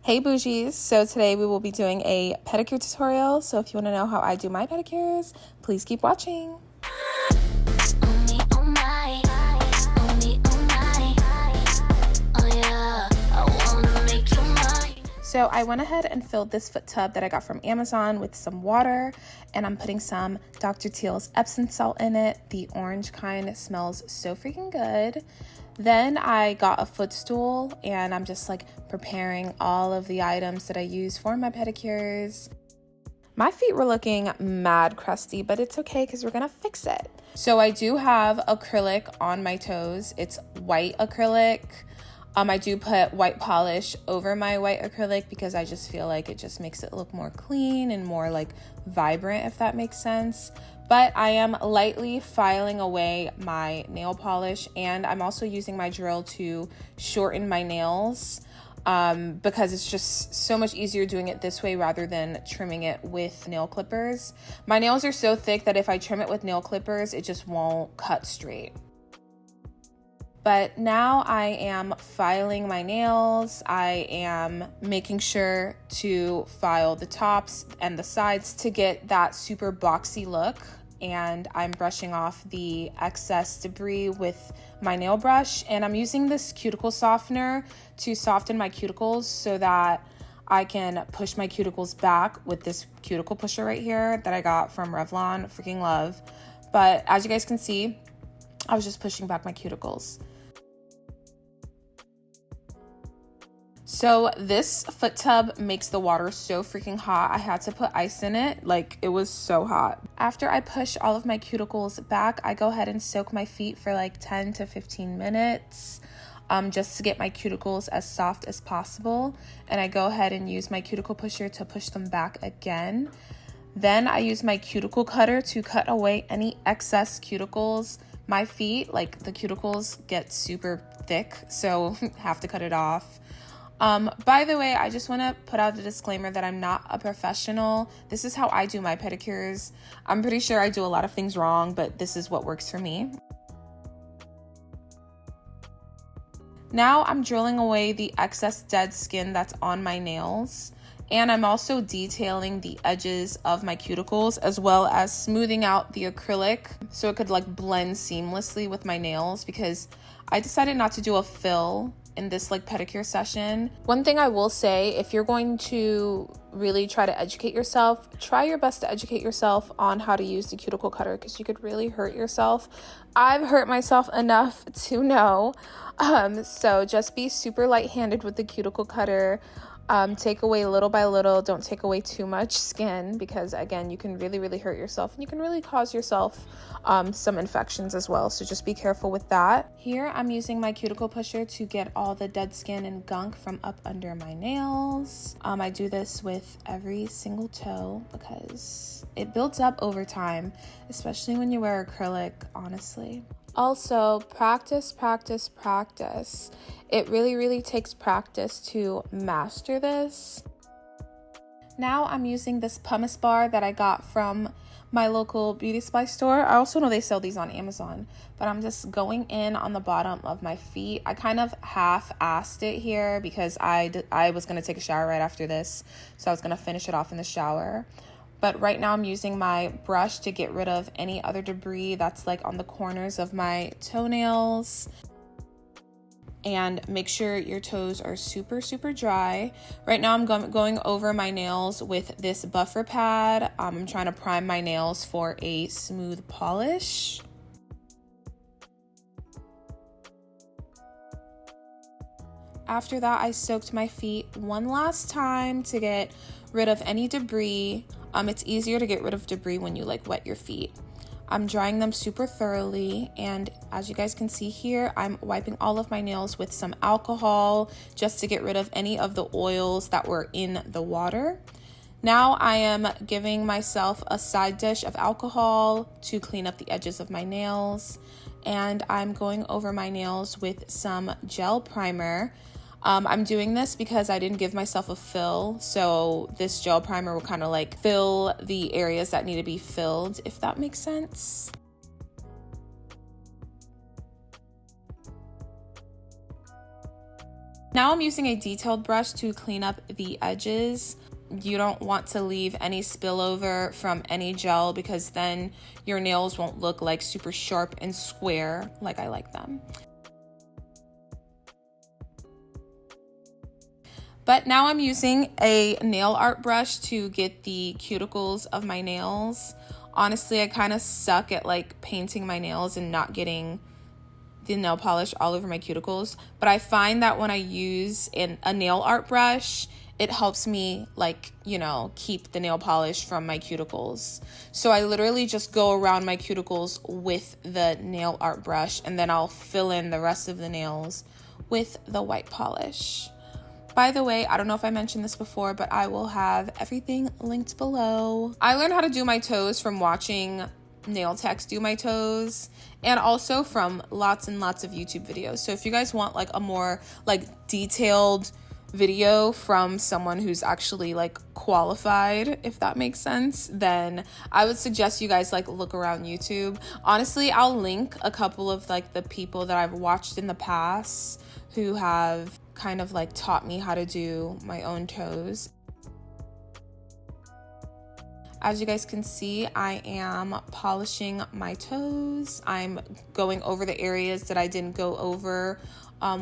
Hey bougies, so today we will be doing a pedicure tutorial, so if you want to know how I do my pedicures, please keep watching. So I went ahead and filled this foot tub that I got from Amazon with some water, and I'm putting some Dr. Teal's Epsom salt in it. The orange kind smells so freaking good. Then I got a footstool and I'm just like preparing all of the items that I use for my pedicures. My feet were looking mad crusty, but it's okay because we're gonna fix it. So I do have acrylic on my toes. It's white acrylic. I do put white polish over my white acrylic because I just feel like it just makes it look more clean and more like vibrant, if that makes sense. But I am lightly filing away my nail polish, and I'm also using my drill to shorten my nails because it's just so much easier doing it this way rather than trimming it with nail clippers. My nails are so thick that if I trim it with nail clippers, it just won't cut straight. But now I am filing my nails. I am making sure to file the tops and the sides to get that super boxy look. And I'm brushing off the excess debris with my nail brush. And I'm using this cuticle softener to soften my cuticles so that I can push my cuticles back with this cuticle pusher right here that I got from Revlon. Freaking love. But as you guys can see, I was just pushing back my cuticles. So this foot tub makes the water so freaking hot. I had to put ice in it. Like, it was so hot. After I push all of my cuticles back, I go ahead and soak my feet for like 10 to 15 minutes just to get my cuticles as soft as possible. And I go ahead and use my cuticle pusher to push them back again. Then I use my cuticle cutter to cut away any excess cuticles. My feet, like the cuticles get super thick, so have to cut it off. By the way, I just want to put out a disclaimer that I'm not a professional. This is how I do my pedicures. I'm pretty sure I do a lot of things wrong, but this is what works for me. Now I'm drilling away the excess dead skin that's on my nails. And I'm also detailing the edges of my cuticles as well as smoothing out the acrylic so it could like blend seamlessly with my nails, because I decided not to do a fill in this like pedicure session. One thing I will say, if you're going to really try to educate yourself, try your best to educate yourself on how to use the cuticle cutter, because you could really hurt yourself. I've hurt myself enough to know. So just be super light-handed with the cuticle cutter. Take away little by little. Don't take away too much skin, because again, you can really hurt yourself and you can really cause yourself some infections as well. So just be careful with that. Here I'm using my cuticle pusher to get all the dead skin and gunk from up under my nails. I do this with every single toe because it builds up over time, especially when you wear acrylic, honestly. Also, practice. It really takes practice to master this. Now I'm using this pumice bar that I got from my local beauty supply store. I also know they sell these on Amazon, but I'm just going in on the bottom of my feet. I kind of half-assed it here because I was going to take a shower right after this, so I was going to finish it off in the shower. But right now I'm using my brush to get rid of any other debris that's like on the corners of my toenails. And make sure your toes are super dry. Right now I'm going over my nails with this buffer pad. I'm trying to prime my nails for a smooth polish. After that, I soaked my feet one last time to get rid of any debris. It's easier to get rid of debris when you like wet your feet. I'm drying them super thoroughly, and as you guys can see here, I'm wiping all of my nails with some alcohol just to get rid of any of the oils that were in the water. Now I am giving myself a side dish of alcohol to clean up the edges of my nails, and I'm going over my nails with some gel primer. I'm doing this because I didn't give myself a fill, so this gel primer will kind of like fill the areas that need to be filled, if that makes sense. Now I'm using a detailed brush to clean up the edges. You don't want to leave any spillover from any gel because then your nails won't look like super sharp and square like I like them. But now I'm using a nail art brush to get the cuticles of my nails. Honestly, I kind of suck at like painting my nails and not getting the nail polish all over my cuticles. But I find that when I use a nail art brush, it helps me like, you know, keep the nail polish from my cuticles. So I literally just go around my cuticles with the nail art brush and then I'll fill in the rest of the nails with the white polish. By the way, I don't know if I mentioned this before, but I will have everything linked below. I learned how to do my toes from watching nail techs do my toes and also from lots and lots of YouTube videos. So if you guys want like a more like detailed video from someone who's actually like qualified, if that makes sense, then I would suggest you guys like look around YouTube. Honestly, I'll link a couple of like the people that I've watched in the past who have kind of like taught me how to do my own toes. As you guys can see, I am polishing my toes. I'm going over the areas that I didn't go over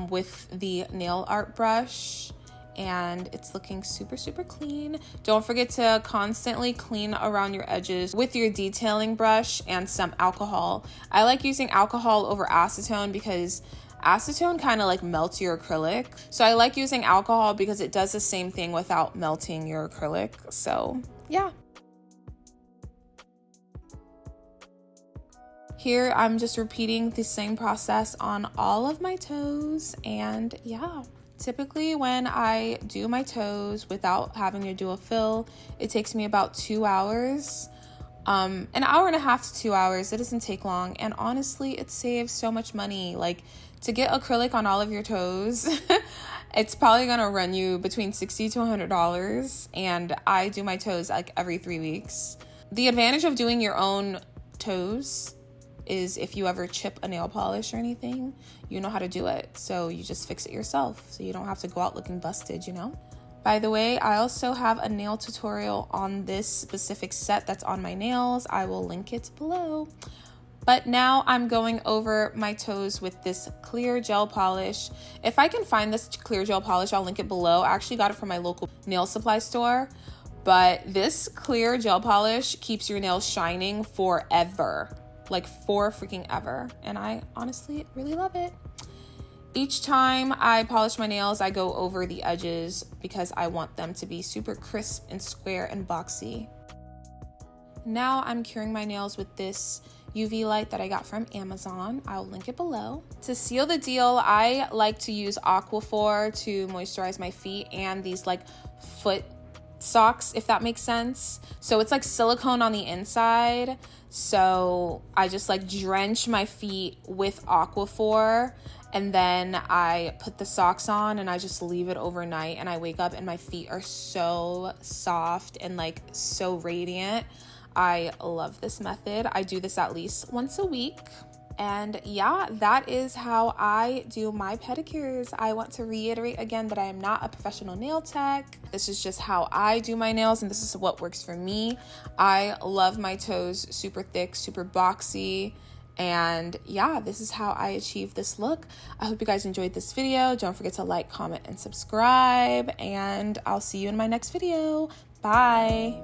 with the nail art brush, and it's looking super, super clean. Don't forget to constantly clean around your edges with your detailing brush and some alcohol. I like using alcohol over acetone because acetone kind of like melts your acrylic. So I like using alcohol because it does the same thing without melting your acrylic. So yeah. Here I'm just repeating the same process on all of my toes, and yeah. Typically when I do my toes without having to do a fill, it takes me about 2 hours. An hour and a half to 2 hours. It doesn't take long, and honestly it saves so much money. Like, to get acrylic on all of your toes it's probably gonna run you between $60 to $100, and I do my toes like every 3 weeks. The advantage of doing your own toes is if you ever chip a nail polish or anything, you know how to do it, so you just fix it yourself, so you don't have to go out looking busted, you know. By the way, I also have a nail tutorial on this specific set that's on my nails. I will link it below. But now I'm going over my toes with this clear gel polish. If I can find this clear gel polish, I'll link it below. I actually got it from my local nail supply store. But this clear gel polish keeps your nails shining forever. Like for freaking ever. And I honestly really love it. Each time I polish my nails, I go over the edges because I want them to be super crisp and square and boxy. Now I'm curing my nails with this UV light that I got from Amazon. I'll link it below. To seal the deal, I like to use Aquaphor to moisturize my feet and these like foot socks, if that makes sense. So it's like silicone on the inside. So I just like drench my feet with Aquaphor, and then I put the socks on and I just leave it overnight, and I wake up and my feet are so soft and like so radiant. I love this method. I do this at least once a week. And yeah, that is how I do my pedicures. I want to reiterate again that I am not a professional nail tech. This is just how I do my nails, and this is what works for me. I love my toes super thick, super boxy. And yeah, this is how I achieve this look. I hope you guys enjoyed this video. Don't forget to like, comment, and subscribe. And I'll see you in my next video. Bye.